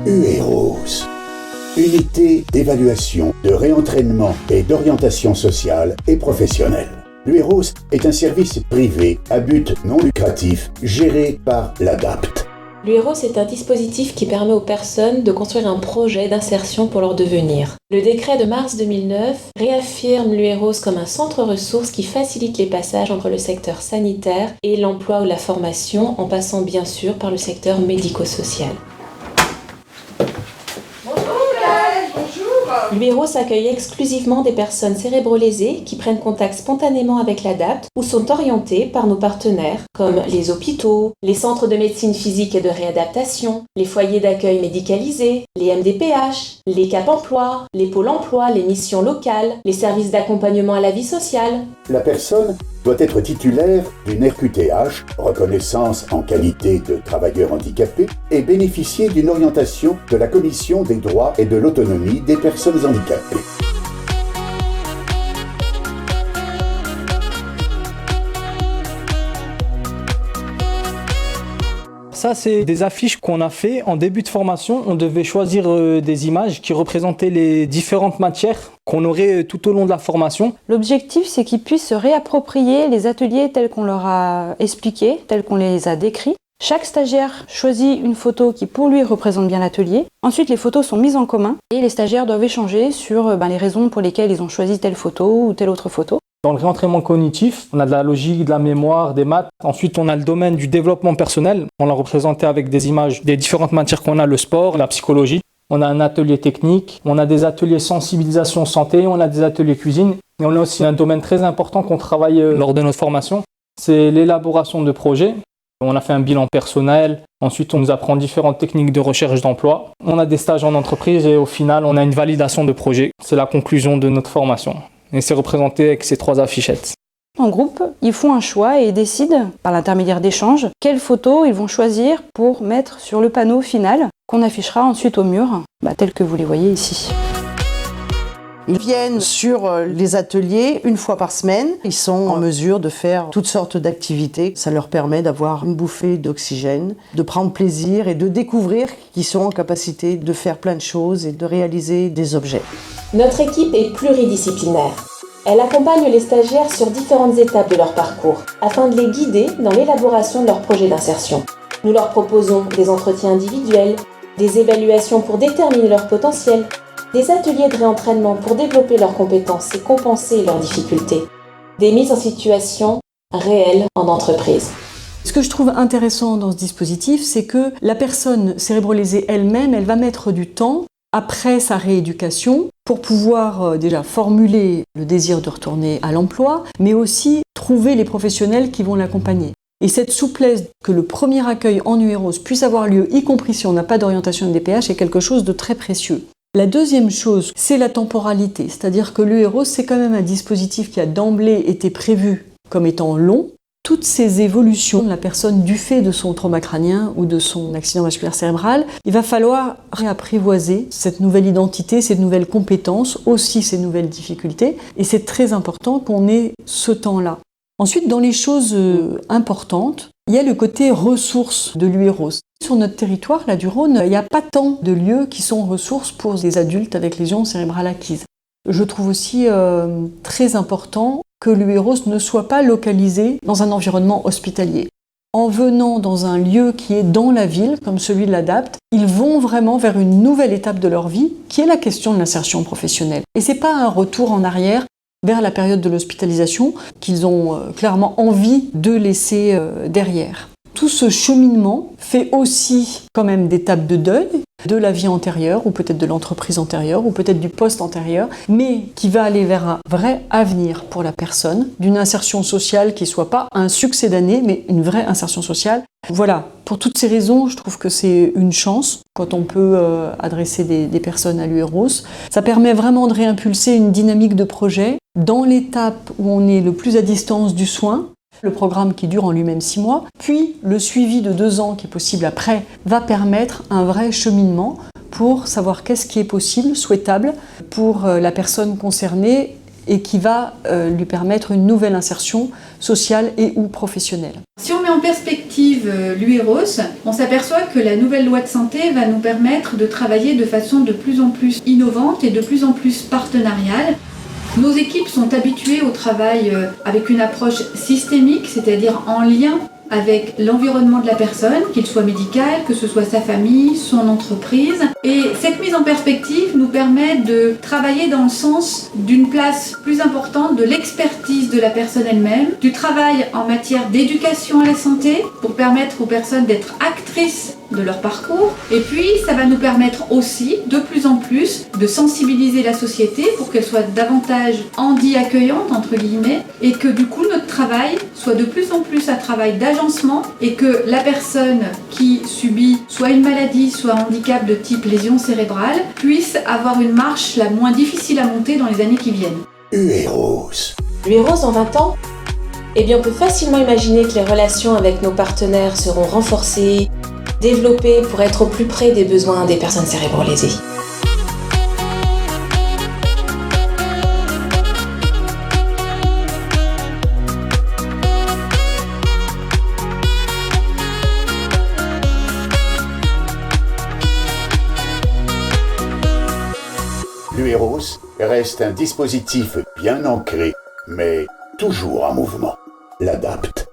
UEROS, Unité d'évaluation, de réentraînement et d'orientation sociale et professionnelle. L'UEROS est un service privé à but non lucratif géré par l'ADAPT. L'UEROS est un dispositif qui permet aux personnes de construire un projet d'insertion pour leur devenir. Le décret de mars 2009 réaffirme l'UEROS comme un centre ressources qui facilite les passages entre le secteur sanitaire et l'emploi ou la formation, en passant bien sûr par le secteur médico-social. L'UEROS accueille exclusivement des personnes cérébro-lésées qui prennent contact spontanément avec l'ADAPT ou sont orientées par nos partenaires comme les hôpitaux, les centres de médecine physique et de réadaptation, les foyers d'accueil médicalisés, les MDPH, les Cap Emploi, les pôles emploi, les missions locales, les services d'accompagnement à la vie sociale. La personne doit être titulaire d'une RQTH, reconnaissance en qualité de travailleur handicapé, et bénéficier d'une orientation de la Commission des droits et de l'autonomie des personnes handicapées. Ça, c'est des affiches qu'on a fait en début de formation. On devait choisir des images qui représentaient les différentes matières qu'on aurait tout au long de la formation. L'objectif, c'est qu'ils puissent se réapproprier les ateliers tels qu'on leur a expliqués, tels qu'on les a décrits. Chaque stagiaire choisit une photo qui pour lui représente bien l'atelier. Ensuite, les photos sont mises en commun et les stagiaires doivent échanger sur les raisons pour lesquelles ils ont choisi telle photo ou telle autre photo. Dans le réentraînement cognitif, on a de la logique, de la mémoire, des maths. Ensuite, on a le domaine du développement personnel. On l'a représenté avec des images des différentes matières qu'on a, le sport, la psychologie. On a un atelier technique, on a des ateliers sensibilisation santé, on a des ateliers cuisine. Et on a aussi un domaine très important qu'on travaille lors de notre formation, c'est l'élaboration de projets. On a fait un bilan personnel. Ensuite, on nous apprend différentes techniques de recherche d'emploi. On a des stages en entreprise et au final, on a une validation de projet. C'est la conclusion de notre formation. Et c'est représenté avec ces 3 affichettes. En groupe, ils font un choix et décident, par l'intermédiaire d'échanges, quelles photos ils vont choisir pour mettre sur le panneau final, qu'on affichera ensuite au mur, tel que vous les voyez ici. Ils viennent sur les ateliers une fois par semaine. Ils sont en mesure de faire toutes sortes d'activités. Ça leur permet d'avoir une bouffée d'oxygène, de prendre plaisir et de découvrir qu'ils sont en capacité de faire plein de choses et de réaliser des objets. Notre équipe est pluridisciplinaire. Elle accompagne les stagiaires sur différentes étapes de leur parcours afin de les guider dans l'élaboration de leur projet d'insertion. Nous leur proposons des entretiens individuels, des évaluations pour déterminer leur potentiel, des ateliers de réentraînement pour développer leurs compétences et compenser leurs difficultés, des mises en situation réelles en entreprise. Ce que je trouve intéressant dans ce dispositif, c'est que la personne cérébro-lésée elle-même, elle va mettre du temps après sa rééducation pour pouvoir déjà formuler le désir de retourner à l'emploi, mais aussi trouver les professionnels qui vont l'accompagner. Et cette souplesse que le premier accueil en UEROS puisse avoir lieu, y compris si on n'a pas d'orientation MDPH, est quelque chose de très précieux. La deuxième chose, c'est la temporalité, c'est-à-dire que l'UEROS, c'est quand même un dispositif qui a d'emblée été prévu comme étant long. Toutes ces évolutions de la personne du fait de son trauma crânien ou de son accident vasculaire cérébral, il va falloir réapprivoiser cette nouvelle identité, ces nouvelles compétences, aussi ces nouvelles difficultés, et c'est très important qu'on ait ce temps-là. Ensuite, dans les choses importantes, il y a le côté ressources de l'UEROS. Sur notre territoire, là, du Rhône, il n'y a pas tant de lieux qui sont ressources pour des adultes avec lésions cérébrales acquises. Je trouve aussi très important que l'UEROS ne soit pas localisé dans un environnement hospitalier. En venant dans un lieu qui est dans la ville, comme celui de l'ADAPT, ils vont vraiment vers une nouvelle étape de leur vie, qui est la question de l'insertion professionnelle. Et c'est pas un retour en arrière vers la période de l'hospitalisation qu'ils ont clairement envie de laisser derrière. Tout ce cheminement fait aussi quand même des étapes de deuil de la vie antérieure, ou peut-être de l'entreprise antérieure, ou peut-être du poste antérieur, mais qui va aller vers un vrai avenir pour la personne, d'une insertion sociale qui ne soit pas un succès d'année, mais une vraie insertion sociale. Voilà, pour toutes ces raisons, je trouve que c'est une chance quand on peut adresser des personnes à l'UEROS. Ça permet vraiment de réimpulser une dynamique de projet dans l'étape où on est le plus à distance du soin, le programme qui dure en lui-même 6 mois, puis le suivi de 2 ans qui est possible après va permettre un vrai cheminement pour savoir qu'est-ce qui est possible, souhaitable pour la personne concernée et qui va lui permettre une nouvelle insertion sociale et ou professionnelle. Si on met en perspective l'UEROS, on s'aperçoit que la nouvelle loi de santé va nous permettre de travailler de façon de plus en plus innovante et de plus en plus partenariale. Nos équipes sont habituées au travail avec une approche systémique, c'est-à-dire en lien avec l'environnement de la personne, qu'il soit médical, que ce soit sa famille, son entreprise. Et cette mise en perspective nous permet de travailler dans le sens d'une place plus importante de l'expertise de la personne elle-même, du travail en matière d'éducation à la santé pour permettre aux personnes d'être actrices de leur parcours. Et puis, ça va nous permettre aussi, de plus en plus, de sensibiliser la société pour qu'elle soit davantage handi-accueillante, entre guillemets, et que du coup, notre travail soit de plus en plus un travail d'agencement et que la personne qui subit soit une maladie, soit un handicap de type lésion cérébrale, puisse avoir une marche la moins difficile à monter dans les années qui viennent. UEROS. L'UEROS dans 20 ans? Eh bien, on peut facilement imaginer que les relations avec nos partenaires seront renforcées, développées pour être au plus près des besoins des personnes cérébrolésées. L'UEROS reste un dispositif bien ancré, mais toujours en mouvement. L'ADAPT.